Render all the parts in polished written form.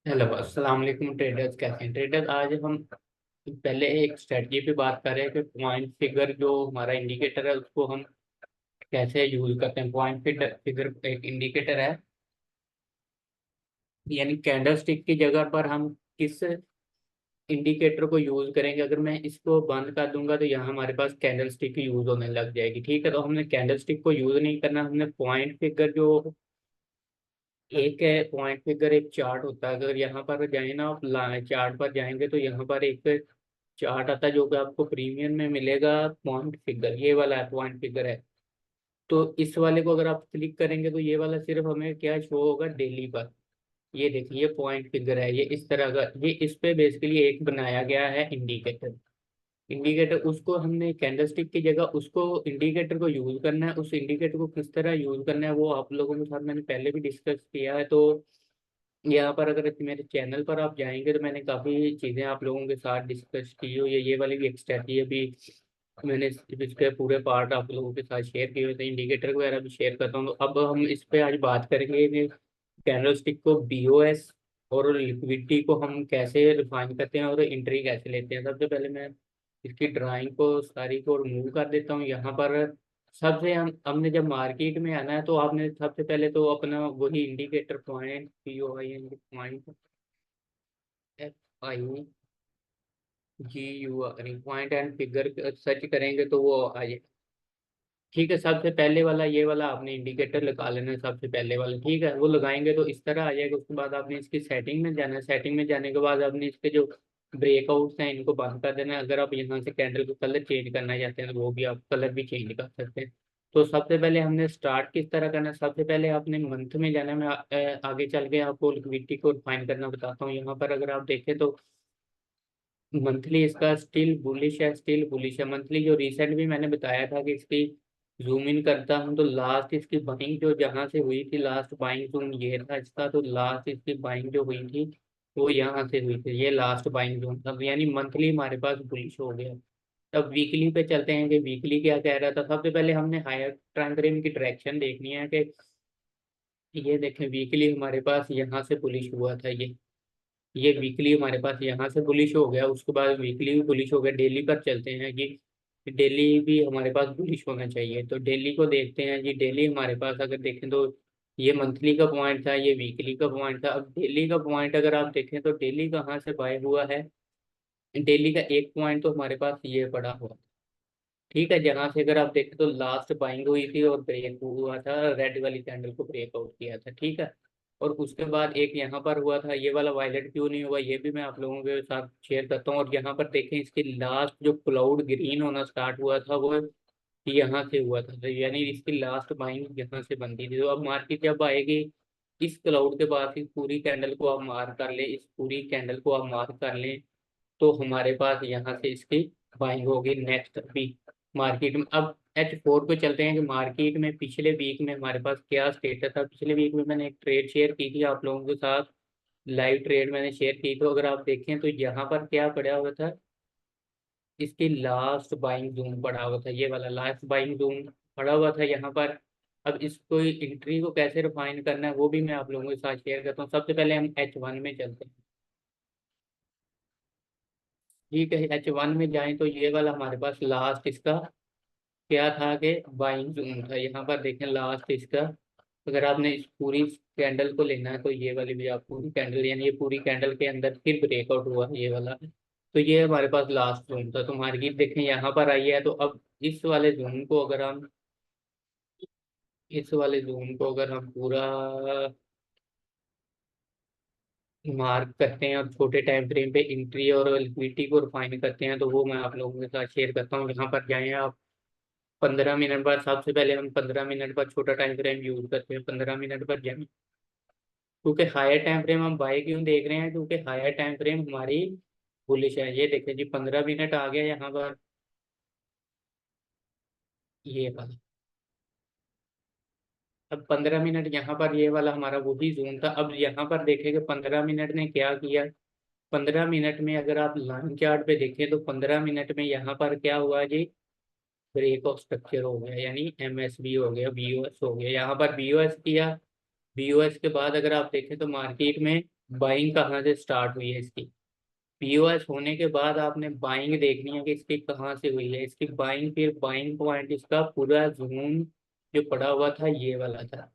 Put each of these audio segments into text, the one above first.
Hello अस्सलाम वालेकुम traders, कैसे हैं ट्रेडर। आज हम पहले एक स्ट्रेटजी पे बात कर रहे हैं कि पॉइंट फिगर जो हमारा इंडिकेटर है उसको हम कैसे यूज करते हैं। पॉइंट फिगर एक इंडिकेटर है, यानी कैंडल स्टिक की जगह पर हम किस इंडिकेटर को यूज करेंगे। अगर मैं इसको बंद कर दूंगा तो यहाँ हमारे पास कैंडल स्टिक यूज होने लग जाएगी। ठीक है, तो हमने कैंडल स्टिक को यूज नहीं करना, हमने पॉइंट फिगर जो एक है, पॉइंट फिगर एक चार्ट होता है। अगर यहाँ पर जाए ना, आप चार्ट पर जाएंगे तो यहाँ पर एक चार्ट आता है जो कि आपको प्रीमियम में मिलेगा। पॉइंट फिगर ये वाला है, पॉइंट फिगर है। तो इस वाले को अगर आप क्लिक करेंगे तो ये वाला सिर्फ हमें क्या शो होगा, डेली पर। ये देखिए, ये पॉइंट फिगर है, ये इस तरह का, ये इस पे बेसिकली एक बनाया गया है इंडिकेटर। इंडिकेटर उसको हमने कैंडलस्टिक की जगह उसको इंडिकेटर को यूज करना है। उस इंडिकेटर को किस तरह यूज करना है वो आप लोगों के साथ मैंने पहले भी डिस्कस किया है। तो यहाँ पर अगर मेरे चैनल पर आप जाएंगे तो मैंने काफ़ी चीज़ें आप लोगों के साथ डिस्कस की हुई है। ये वाली भी एक स्ट्रैटेजी अभी मैंने इसके पूरे पार्ट आप लोगों के साथ शेयर किए हुए थे, इंडिकेटर वगैरह भी शेयर करता हूँ। तो अब हम इस पे आज बात करेंगे कि कैंडलस्टिक को बीओएस और लिक्विडिटी को हम कैसे रिफाइन करते हैं और एंट्री कैसे लेते हैं। सबसे पहले मैं इसकी ड्राइंग को सारी को रिमूव कर देता हूँ। यहाँ पर सबसे हमने जब मार्केट में आना है तो आपने सबसे पहले तो अपना वही indicator point POI point FI GUR point and figure search करेंगे तो वो आ जाए। ठीक है, सबसे पहले वाला ये वाला आपने इंडिकेटर लगा लेना है, सबसे पहले वाला। ठीक है, वो लगाएंगे तो इस तरह आ जाएगा। उसके बाद आपने इसकी सेटिंग में जाना है। सेटिंग में जाने के बाद आपने इसके जो ब्रेकआउट्स हैं इनको बंद कर देना है। अगर आप यहाँ से कैंडल को कलर चेंज करना चाहते हैं तो वो भी आप कलर भी चेंज कर सकते हैं। तो सबसे पहले हमने स्टार्ट किस तरह करना है, सबसे पहले आपने मंथ में जाना है। मैं आगे चल के आपको लिक्विडिटी को फाइन करना बताता हूँ। यहाँ पर अगर आप देखें तो मंथली इसका स्टिल बुलिश है, स्टिल बुलिश है मंथली। जो रिसेंट भी मैंने बताया था कि इसकी जूम इन करता हूँ तो लास्ट इसकी बाइंग जो जहाँ से हुई थी, लास्ट बाइंग जोन ये था इसका। तो लास्ट इसकी बाइंग जो हुई थी वो यहाँ से हुई थी, ये लास्ट बाइंग जोन था। यानी मंथली हमारे पास बुलिश हो गया। अब वीकली पे चलते हैं कि वीकली क्या कह रहा था। सबसे पहले हमने हायर टाइम फ्रेम की डायरेक्शन देखनी है कि ये देखें, वीकली हमारे पास यहाँ से बुलिश हुआ था। ये वीकली हमारे पास यहाँ से बुलिश हो गया, उसके बाद वीकली भी बुलिश हो गया। डेली पर चलते हैं कि डेली भी हमारे पास बुलिश होना चाहिए। तो डेली को देखते हैं जी। डेली हमारे पास अगर देखें तो ये मंथली का पॉइंट था, ये वीकली का पॉइंट था। अब डेली का पॉइंट अगर आप देखें तो डेली कहाँ से बाय हुआ है। डेली का एक पॉइंट तो हमारे पास ये पड़ा हुआ। ठीक है, जहाँ से अगर आप देखें तो लास्ट बाइंग हुई थी और ब्रेक हुआ था, रेड वाली कैंडल को ब्रेकआउट किया था। ठीक है, और उसके बाद एक यहाँ पर हुआ था, ये वाला वायलेट क्यों नहीं हुआ ये भी मैं आप लोगों के साथ शेयर करता हूँ। और यहाँ पर देखें इसकी लास्ट जो क्लाउड ग्रीन होना स्टार्ट हुआ था वो यहाँ से हुआ था। तो यानी इसकी लास्ट बाइंग यहाँ से बनती थी। तो अब मार्केट जब आएगी इस क्लाउड के बाद इस पूरी कैंडल को आप मार्क कर लें, इस पूरी कैंडल को आप मार्क कर लें तो हमारे पास यहाँ से इसकी बाइंग होगी नेक्स्ट वीक मार्केट में। अब H4 पे चलते हैं कि मार्केट में पिछले वीक में हमारे पास क्या स्टेटस था। पिछले वीक में मैंने एक ट्रेड शेयर की थी आप लोगों के साथ, लाइव ट्रेड मैंने शेयर की। तो अगर आप देखें तो यहाँ पर क्या पड़ा हुआ था, इसकी लास्ट बाइंग जोन पड़ा हुआ था, ये वाला लास्ट बाइंग जोन पड़ा हुआ था यहाँ पर। अब इसको एंट्री को कैसे रिफाइन करना है वो भी मैं आप लोगों के साथ शेयर करता हूँ। सबसे पहले हम H1 में चलते हैं। ठीक है, H1 में जाएं तो ये वाला हमारे पास लास्ट इसका क्या था कि बाइंग जोन था। यहाँ पर देखें लास्ट इसका, अगर आपने इस पूरी कैंडल को लेना है तो ये वाली भी आप पूरी कैंडल, यानी ये पूरी कैंडल के अंदर फिर ब्रेकआउट हुआ ये वाला। तो ये हमारे पास लास्ट जोन था। तो मार्केट देखें यहाँ पर आई है। तो अब इस वाले जोन को अगर हम इस वाले जोन को अगर हम पूरा मार्क करते हैं और छोटे टाइम फ्रेम पे एंट्री और लिक्विडिटी को रिफाइन करते हैं तो वो मैं आप लोगों के साथ शेयर करता हूँ। यहाँ पर जाएं आप 15 मिनट बाद, सबसे पहले हम 15 मिनट बाद छोटा टाइम फ्रेम यूज करते हैं। 15 मिनट पर जाएं, क्योंकि हायर टाइम फ्रेम हम बाय क्यों देख रहे हैं, क्योंकि हायर टाइम फ्रेम हमारी बुलिश है। ये देखिए जी, 15 मिनट आ गया यहाँ पर, ये वाला। अब 15 मिनट यहाँ पर ये वाला हमारा वही जोन था। अब यहाँ पर देखेंगे 15 मिनट ने क्या किया। 15 मिनट में अगर आप लाइन चार्ट पे देखें तो 15 मिनट में यहाँ पर क्या हुआ जी, ब्रेक ऑफ स्ट्रक्चर हो गया, यानी MSB हो गया, BOS हो गया। यहाँ पर BOS किया बीओएस के बाद अगर आप देखें तो मार्केट में बाइंग कहाँ से स्टार्ट हुई है इसकी। पीओएस होने के बाद आपने बाइंग देखनी है कि इसकी कहाँ से हुई है इसकी बाइंग। फिर बाइंग पॉइंट इसका पूरा जोन जो पड़ा हुआ था ये वाला था,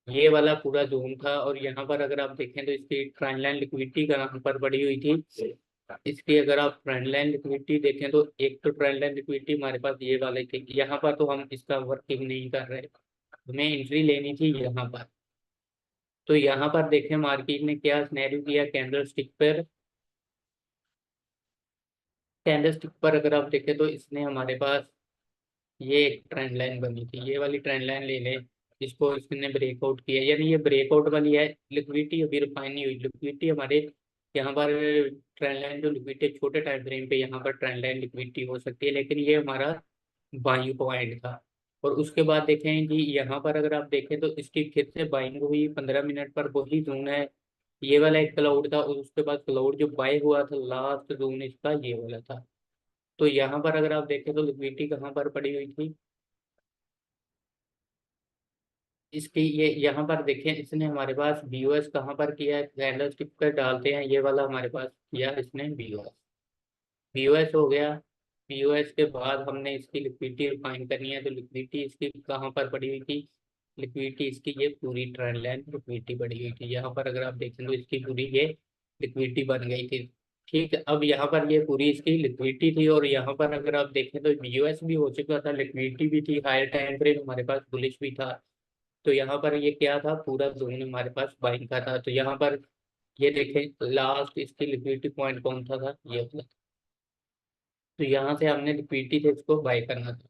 ये वाला पूरा जोन था। और यहाँ पर अगर आप देखें तो इसकी ट्रेंड लाइन लिक्विडिटी कहाँ पर पड़ी हुई थी। इसकी अगर आप ट्रेंड लाइन लिक्विडिटी देखें तो एक तो ट्रेंड लाइन लिक्विडिटी हमारे पास ये वाले थी, यहाँ पर तो हम इसका वर्किंग नहीं कर रहे, हमें एंट्री लेनी थी यहाँ पर। तो यहाँ पर देखें मार्केट ने क्या सिनेरियो किया, कैंडल स्टिक पर अगर आप देखें तो इसने हमारे पास ये एक ट्रेंड लाइन बनी थी, ये वाली ट्रेंड लाइन ले लें, इसको इसने ब्रेकआउट किया, यानी ये ब्रेकआउट वाली है। लिक्विडिटी अभी रिफाइन नहीं हुई, लिक्विडिटी हमारे यहाँ पर ट्रेंड लाइन जो लिक्विडिटी छोटे टाइम फ्रेम पे यहाँ पर ट्रेंड लाइन लिक्विडिटी हो सकती है, लेकिन ये हमारा बाइंग पॉइंट था। और उसके बाद देखें कि यहाँ पर अगर आप देखें तो इसकी फिर से बाइंग हुई 15 मिनट पर, वही जोन है ये वाला एक क्लाउड था, और उसके बाद क्लाउड जो बाय हुआ था लास्ट जोन इसका ये वाला था। तो यहाँ पर अगर आप देखें तो लिक्विडिटी कहाँ पर पड़ी हुई थी इसकी, ये यहाँ पर देखें इसने हमारे पास बीओएस कहाँ पर किया है, कैंडल स्टिक पर डालते हैं, ये वाला हमारे पास किया इसने बीओएस। बीओएस हो गया। बीओएस के बाद हमने इसकी लिक्विडिटी रिफाइन करनी है, तो लिक्विडिटी इसकी कहाँ पर पड़ी हुई थी, लिक्विडिटी इसकी ये पूरी ट्रेंड लाइन लिक्विडिटी पड़ी हुई थी, यहाँ पर अगर आप देखें तो इसकी पूरी ये लिक्विडिटी बन गई थी। ठीक है, अब यहाँ पर ये पूरी इसकी लिक्विडिटी थी, और यहाँ पर अगर आप देखें तो बीओएस भी हो चुका था, लिक्विडिटी भी थी, हायर टाइम फ्रेम हमारे पास बुलिश भी था। तो यहाँ पर ये क्या था, पूरा जोन हमारे पास बाइंग का था। तो यहाँ पर ये देखें लास्ट इसकी लिक्विडिटी पॉइंट कौन था ये वाला। तो यहाँ से हमने लिक्विडिटी से इसको बाय करना था।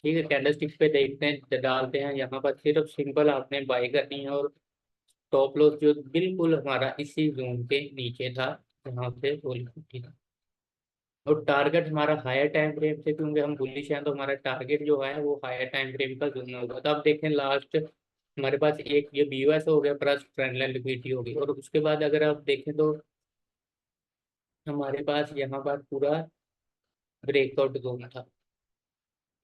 ठीक है, कैंडलस्टिक पे देखते हैं, डालते हैं, यहाँ पर सिर्फ सिंपल आपने बाय करनी है। और स्टॉप लॉस जो बिल्कुल हमारा इसी जोन के नीचे था जहाँ से वो लिक्विडिटी था। और टारगेट हमारा हायर टाइम फ्रेम से, क्योंकि हम बुलिश हैं तो हमारा टारगेट जो है वो हायर टाइम फ्रेम का जोन होगा। तो आप देखें लास्ट हमारे पास एक ये बीओएस हो गया प्लस ट्रेंड लाइन लिक्विडिटी होगी, और उसके बाद अगर आप देखें तो हमारे पास यहाँ पर पूरा ब्रेकआउट जोन था।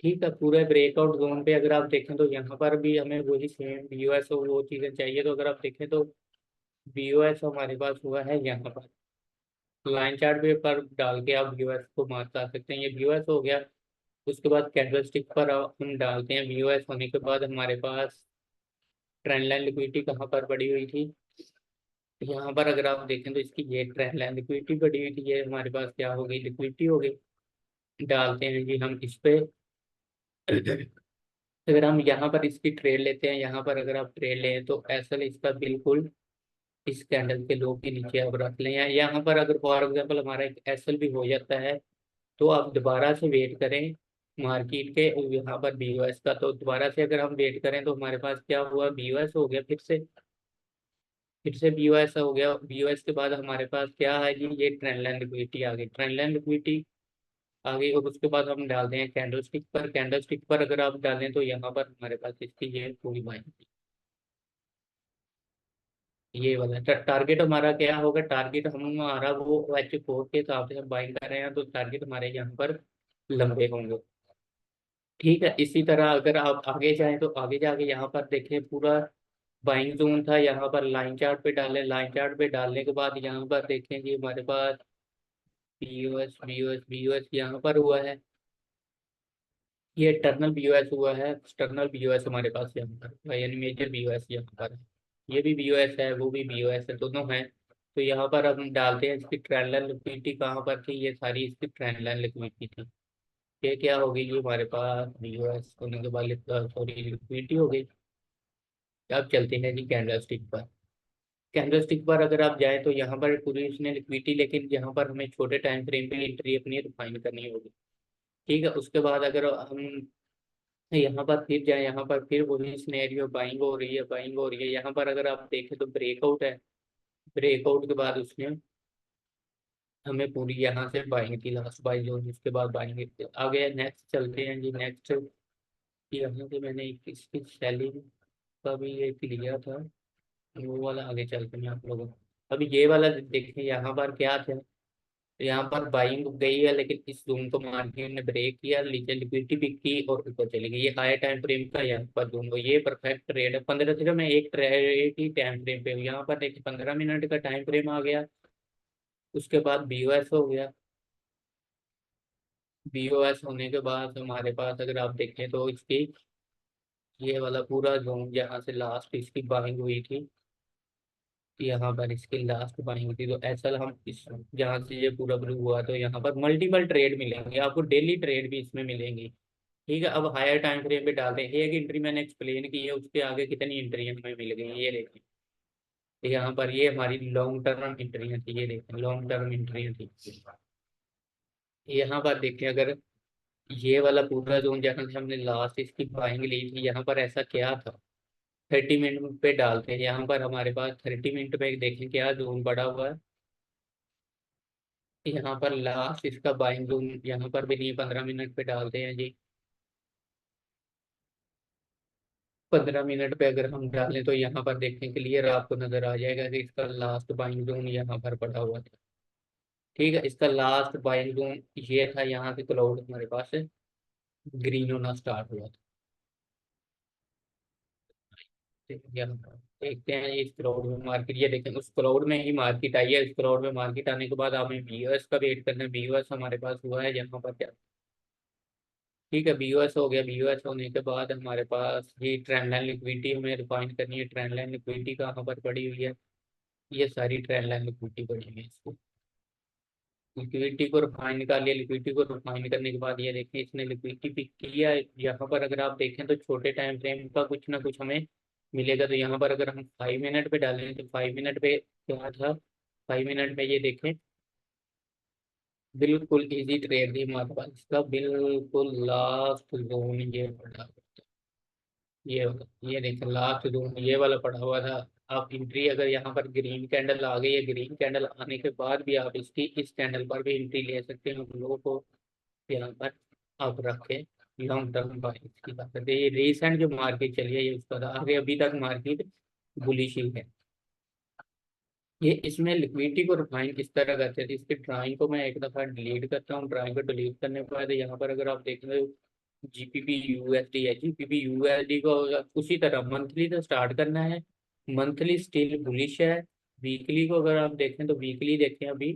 ठीक है, पूरे ब्रेकआउट जोन पे अगर आप देखें तो यहाँ पर भी हमें वही सेम बीओएस और वो चीज़ें चाहिए। तो अगर आप देखें तो बीओएस हमारे पास हुआ है यहाँ पर, लाइन चार्ट पे पर डाल के आप बीओएस को मार्क कर सकते हैं, ये बीओएस हो गया। उसके बाद कैंडलस्टिक पर हम डालते हैं, बीओएस होने के बाद हमारे पास ट्रेंड लाइन लिक्विडिटी कहाँ पर पड़ी हुई थी, यहाँ पर अगर आप देखें तो इसकी ये ट्रेंड लाइन लिक्विडिटी पड़ी हुई थी, ये हमारे पास क्या हो गई, लिक्विडिटी हो गई। डालते हैं जी हम इस पे। अगर हम यहाँ पर इसकी ट्रेड लेते हैं, यहाँ पर अगर आप ट्रेड लें तो एसएल इसका बिल्कुल इस कैंडल के लो के नीचे आप रख लें, या यहाँ पर अगर फॉर एग्जांपल हमारा एक एसएल भी हो जाता है तो आप दोबारा से वेट करें मार्केट के यहाँ पर बीओएस का। तो दोबारा से अगर हम वेट करें तो हमारे पास क्या हुआ, बीओएस हो गया, फिर से बीओएस हो गया। बीओएस के बाद हमारे पास क्या है जी, ये ट्रेंड लाइन लिक्विडिटी आ गई, ट्रेंड लाइन लिक्विडिटी आ गई। और उसके बाद हम डालते हैं कैंडल स्टिक पर, कैंडल स्टिक पर अगर आप डालें तो यहाँ पर हमारे पास इसकी ये पूरी बाइंग, ये वाला टारगेट हमारा क्या होगा, टारगेट हम हमारा वो H4 के हिसाब से हम बाइंग कर रहे हैं, तो टारगेट हमारे यहाँ पर लंबे होंगे। ठीक है, इसी तरह अगर आप आगे जाएं तो आगे जाके यहाँ पर देखें पूरा बाइंग जोन था, यहाँ पर लाइन चार्ट पे डालें, लाइन चार्ट पे डालने के बाद यहाँ पर देखें कि हमारे पास बीओएस यहाँ पर हुआ है, ये टर्नल बीओएस हुआ है, एक्सटर्नल बीओएस हमारे पास यहाँ पर हुआ है, यानी मेजर बीओएस यहाँ पर है, ये भी बीओएस है वो भी बीओएस है, दोनों हैं। तो यहाँ पर हम डालते हैं इसकी ट्रेंड लाइन लिक्विडिटी कहाँ पर थी, ये सारी इसकी ट्रेंड लाइन लिक्विडिटी थी। ये क्या होगी, ये हमारे पास बीओएस होने के बाद सॉरी लिक्विडिटी हो गई। अब चलते हैं जी कैंडल स्टिक पर। कैंडल स्टिक पर अगर आप जाएं तो यहाँ पर पूरी इसने लिक्विडिटी, लेकिन यहाँ पर हमें छोटे टाइम फ्रेम पे एंट्री अपनी रिफाइन करनी होगी। ठीक है, उसके बाद अगर हम यहाँ पर फिर जाए, यहाँ पर फिर वही सिनेरियो, बाइंग हो रही है, बाइंग हो रही है, यहाँ पर अगर आप देखें तो ब्रेकआउट है, ब्रेकआउट के बाद उसने हमें पूरी यहाँ से बाइंग की लास्ट बाई जो, उसके बाद बाइंग आ गया। नेक्स्ट चलते हैं जी, नेक्स्ट यहाँ से मैंने इसकी सेलिंग का भी एक लिया था, वो वाला आगे चलते हैं आप लोगों को। अभी ये वाला देखें यहाँ पर क्या था, यहाँ पर बाइंग गई है, लेकिन इस जोन को मार्केट ने ब्रेक किया, नीचे लिक्विडिटी भी की और ऊपर चली गई। ये हाई टाइम फ्रेम का यहाँ पर जोन, ये परफेक्ट ट्रेड है। 15 सिर्फ मैं एक ट्रेड ही टाइम फ्रेम पे हूँ। यहाँ पर देखिए 15 मिनट का टाइम फ्रेम आ गया, उसके बाद बीओएस हो गया। बीओएस होने के बाद हमारे पास अगर आप देखें तो इसकी ये वाला पूरा जोन जहाँ से लास्ट इसकी बाइंग हुई थी, यहाँ पर इसकी लास्ट बाइंग हुई थी, तो ऐसा हम इस जहाँ से ये पूरा ब्लू हुआ तो यहाँ पर मल्टीपल ट्रेड मिलेंगे आपको, डेली ट्रेड भी इसमें मिलेंगी। ठीक है, अब हायर टाइम फ्रेम पे डालते हैं। एक एंट्री मैंने एक्सप्लेन की है, उसके आगे कितनी एंट्री हमें मिल गई ये देखें। यहाँ पर ये हमारी लॉन्ग टर्म एंट्रियाँ थी, ये देखें लॉन्ग टर्म एंट्रियाँ थी। यहाँ पर देखें, अगर ये वाला पूरा जोन जहाँ से हमने लास्ट इसकी बाइंग ली थी, यहाँ पर ऐसा क्या था। 30 मिनट पे डालते हैं, यहाँ पर हमारे पास 30 मिनट पे देखें क्या जोन पड़ा हुआ है। यहाँ पर लास्ट इसका बाइंग जोन यहाँ पर भी नहीं, 15 मिनट पे डालते हैं जी। 15 मिनट पे अगर हम डालें तो यहाँ पर देखने के लिए आपको नजर आ जाएगा कि इसका लास्ट बाइंग जोन यहाँ पर पड़ा हुआ था। ठीक है, इसका लास्ट बाइंग जोन ये था, यहाँ से क्लाउड हमारे पास ग्रीन होना स्टार्ट हुआ था। ठीक है, यहाँ पर देखते हैं इस क्लाउड में मार्केट, ये देखें उस क्लाउड में ही मार्केट आई है। इस क्लाउड में मार्केट आने के बाद हमें बीओएस का वेट करना है। बीओएस हमारे पास हुआ है यहाँ पर क्या। ठीक है, बीओएस हो गया। बीओएस होने के बाद हमारे पास ये ट्रेंड लाइन लिक्विडिटी हमें रिफाइन करनी है। ट्रेंड लाइन लिक्विडिटी कहाँ पर पड़ी हुई है, ये सारी ट्रेंड लाइन लिक्विडिटी पड़ी हुई है। इसको लिक्विडिटी को रिफाइन कर लिया। लिक्विडिटी को रिफाइन करने के बाद ये देखें इसने लिक्विडिटी पिक किया। यहाँ पर अगर आप देखें तो छोटे टाइम फ्रेम का कुछ ना कुछ हमें मिलेगा। तो यहाँ पर अगर हम 5 मिनट पे डालें तो 5 मिनट पे क्या था, 5 मिनट में ये देखें बिल्कुल इजी ट्रेड थी हमारे पास। इसका बिल्कुल लास्ट जोन ये पड़ा, ये देखें लास्ट जोन ये वाला पड़ा हुआ था। आप एंट्री अगर यहाँ पर ग्रीन कैंडल आ गई है, ग्रीन कैंडल आने के बाद भी आप इसकी इस कैंडल पर भी एंट्री ले सकते हैं। हम लोगों को यहाँ पर आप रखें लॉन्ग टर्म बाइंग की बात करते हैं। ये रिसेंट जो मार्केट चली है ये उसका था, आगे अभी तक मार्केट बुलिश ही है। ये इसमें लिक्विडिटी को रिफाइन किस तरह करते थे, इसके ड्राइंग को मैं एक दफ़ा डिलीट करता हूँ। ड्राइंग को डिलीट करने के बाद यहाँ पर अगर आप देखें तो जीपीपी यूएसडी है। जीपीपी यूएसडी को उसी तरह मंथली से स्टार्ट करना है। मंथली स्टिल बुलिश है। वीकली को अगर आप देखें तो वीकली देखें अभी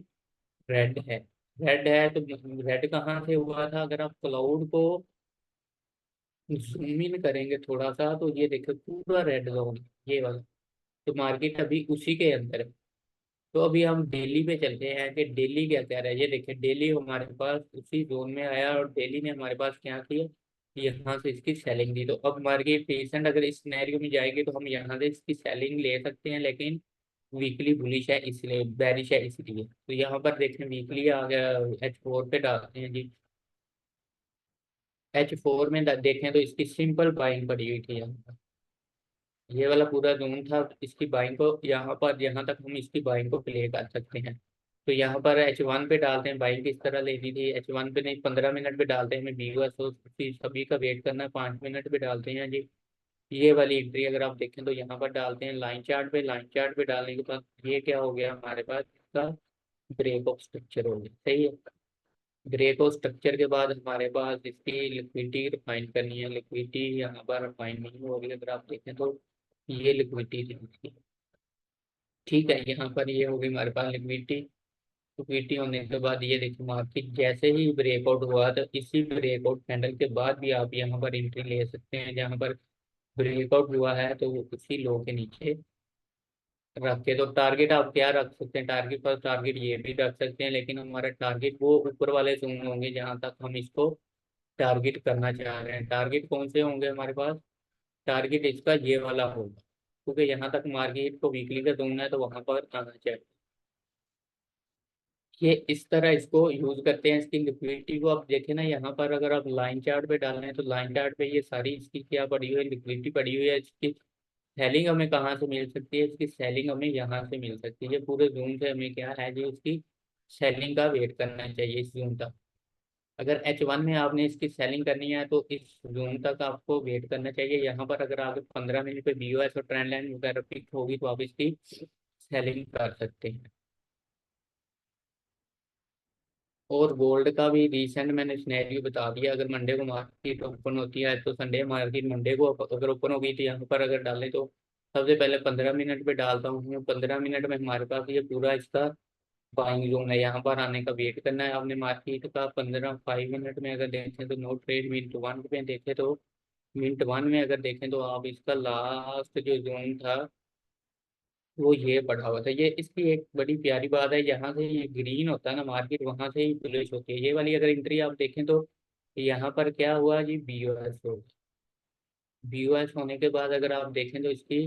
रेड है। रेड है तो रेड कहाँ से हुआ था, अगर आप क्लाउड को जूम इन करेंगे थोड़ा सा तो ये देखो पूरा रेड जोन ये वाला, तो मार्केट अभी उसी के अंदर है। तो अभी हम डेली पे चलते हैं कि डेली क्या कह रहा है। ये देखिए डेली हमारे पास उसी जोन में आया और डेली ने हमारे पास क्या किया, यहाँ से इसकी सेलिंग दी। तो अब मार्केट रिसेंट अगर इस सिनेरियो में जाएगी तो हम यहाँ से इसकी सेलिंग ले सकते हैं, लेकिन वीकली बुलिश है इसलिए, बेरिश है इसलिए। तो यहाँ पर देखें वीकली आ गया। H4 पे डालते हैं जी। H4 में देखें तो इसकी सिंपल बाइंग पड़ी हुई थी यहाँ पर। ये वाला पूरा जोन था, इसकी बाइंग को यहाँ पर यहाँ तक हम इसकी बाइंग को प्ले कर सकते हैं। तो यहाँ पर H1 पे डालते हैं। बाइंग किस तरह लेनी थी, H1 पे नहीं 15 मिनट पे डालते हैं। हमें व्यूअर्स तो सभी का वेट करना है, 5 मिनट पे डालते हैं जी। ये वाली एंट्री अगर आप देखें तो यहाँ पर डालते हैं लाइन चार्ट पे। लाइन चार्ट पे डालने के बाद ये क्या हो गया हमारे पास, इसका ब्रेक ऑफ स्ट्रक्चर हो गया। सही है, ब्रेक ऑफ स्ट्रक्चर के बाद हमारे पास इसकी लिक्विडिटी रिफाइन करनी है। लिक्विडिटी यहाँ पर रिफाइन नहीं होगी अगर आप देखें तो, ये लिक्विडिटी थी। ठीक है, यहाँ पर ये हो गई हमारे पास लिक्विडिटी। लिक्विडिटी होने के बाद ये देखो मार्केट जैसे ही ब्रेकआउट हुआ तो इसी ब्रेकआउट कैंडल के बाद भी आप यहाँ पर एंट्री ले सकते हैं। जहाँ पर ब्रेकआउट हुआ है तो वो उसी लो के नीचे रख के, तो टारगेट आप क्या रख सकते हैं, टारगेट पर टारगेट ये भी रख सकते हैं, लेकिन हमारा टारगेट वो ऊपर वाले जोन होंगे जहाँ तक हम इसको टारगेट करना चाह रहे हैं। टारगेट कौन से होंगे हमारे पास, टारगेट इसका ये वाला होगा, क्योंकि यहाँ तक मार्केट को वीकली का जोन है तो वहां पर आना चाहिए। ये इस तरह इसको यूज करते हैं। इसकी लिक्विडिटी को आप देखें ना, यहाँ पर अगर आप लाइन चार्ट पे डाल रहे हैं तो लाइन चार्ट पे ये सारी इसकी क्या पड़ी हुई है, लिक्विडिटी पड़ी हुई है। इसकी सेलिंग हमें कहाँ से मिल सकती है, इसकी सेलिंग हमें यहाँ से मिल सकती है। पूरे जून से हमें क्या है जो इसकी सेलिंग का वेट करना चाहिए इस जून तक। अगर H1 में आपने इसकी सेलिंग करनी है तो इस जून तक आपको वेट करना चाहिए। यहाँ पर अगर आगे 15 मिनट पे बीओएस और ट्रेंड लाइन वगैरह पिक होगी तो आप इसकी सेलिंग कर सकते हैं। और गोल्ड का भी रिसेंट मैंने सिनेरियो बता दिया। अगर मंडे को मार्केट ओपन होती है तो संडे मार्केट मंडे को अगर ओपन होगी तो यहाँ पर अगर डालें तो सबसे पहले 15 मिनट पे डालता हूँ। 15 मिनट में हमारे पास ये पूरा इसका बाइंग जोन है। यहाँ पर आने का वेट करना है आपने मार्केट का। 5 मिनट में अगर देखें तो नो ट्रेड मिनट वन में देखें तो मिनट वन में अगर देखें तो आप इसका लास्ट जो जोन था वो ये पड़ा हुआ था। ये इसकी एक बड़ी प्यारी बात है, यहाँ से ये ग्रीन होता है ना मार्केट, वहां से ही बुलिश होती है। ये वाली अगर एंट्री आप देखें तो यहाँ पर क्या हुआ जी, बीओएस हो। बीओएस होने के बाद अगर आप देखें तो इसकी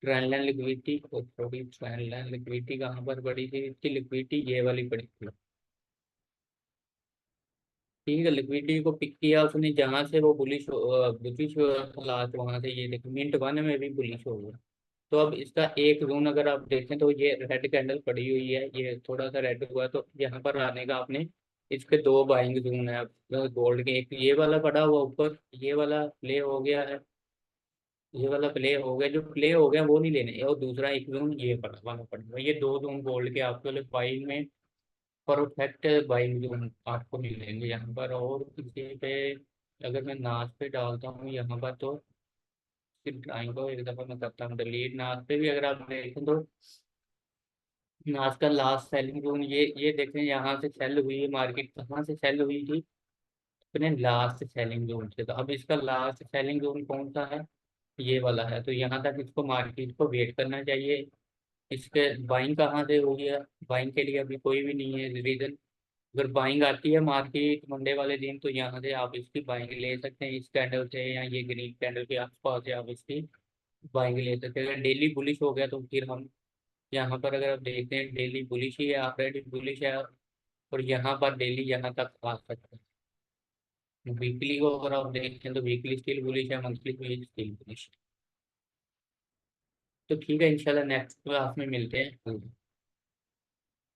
ट्रेंड लाइन लिक्विडिटी को थोड़ी, ट्रेंड लाइन लिक्विडिटी कहाँ पर पड़ी थी, इसकी लिक्विडिटी ये वाली पड़ी थी। ठीक है, लिक्विडिटी को पिक किया उसने जहां से वो बुलिश लास्ट, वहां से ये देखो मिनट वन में भी बुलिश हो गया। तो अब इसका एक जोन अगर आप देखें तो ये रेड कैंडल पड़ी हुई है, ये थोड़ा सा रेड हुआ, तो यहाँ पर आने का आपने इसके दो बाइंग जोन है गोल्ड के। एक ये वाला पड़ा हुआ ऊपर, ये वाला प्ले हो गया है, ये वाला प्ले हो गया, जो प्ले हो गया वो नहीं लेने, और दूसरा एक जोन ये पड़ा वाला पड़ा हुआ। ये दो जोन गोल्ड के आपके वाले बाइंग में परफेक्ट बाइंग जोन आपको मिलेंगे यहाँ पर। और इसी पे अगर मैं नाच पे डालता हूँ यहाँ पर तो ड्राइंग को एक दफ़ा मैं करता हूँ डिलीट। नाच पे भी अगर आप देखें तो आज का लास्ट सेलिंग जोन ये देखें, यहाँ से सेल हुई है मार्केट, कहाँ से सेल हुई थी, अपने लास्ट सेलिंग जोन से। तो अब इसका लास्ट सेलिंग जोन कौन सा है, ये वाला है। तो यहाँ तक इसको मार्केट को वेट करना चाहिए। इसके बाइंग कहाँ से हो गया, बाइंग के लिए अभी कोई भी नहीं है रीजन। अगर बाइंग आती है मार्केट मंडे वाले दिन तो यहाँ से आप इसकी बाइंग ले सकते हैं, इस कैंडल से या ये ग्रीन कैंडल के आसपास से आप इसकी बाइंग ले सकते हैं। अगर डेली बुलिश हो गया तो फिर हम यहाँ पर अगर आप देखते हैं डेली बुलिश ही है, ऑलरेडी बुलिश है, और यहाँ पर डेली यहाँ तक आ सकते हैं। वीकली को अगर आप देखें तो वीकली स्टिल बुलिश है, मंथली भी स्टिल बुलिश है। तो ठीक है, इंशाल्लाह नेक्स्ट क्लास में मिलते हैं।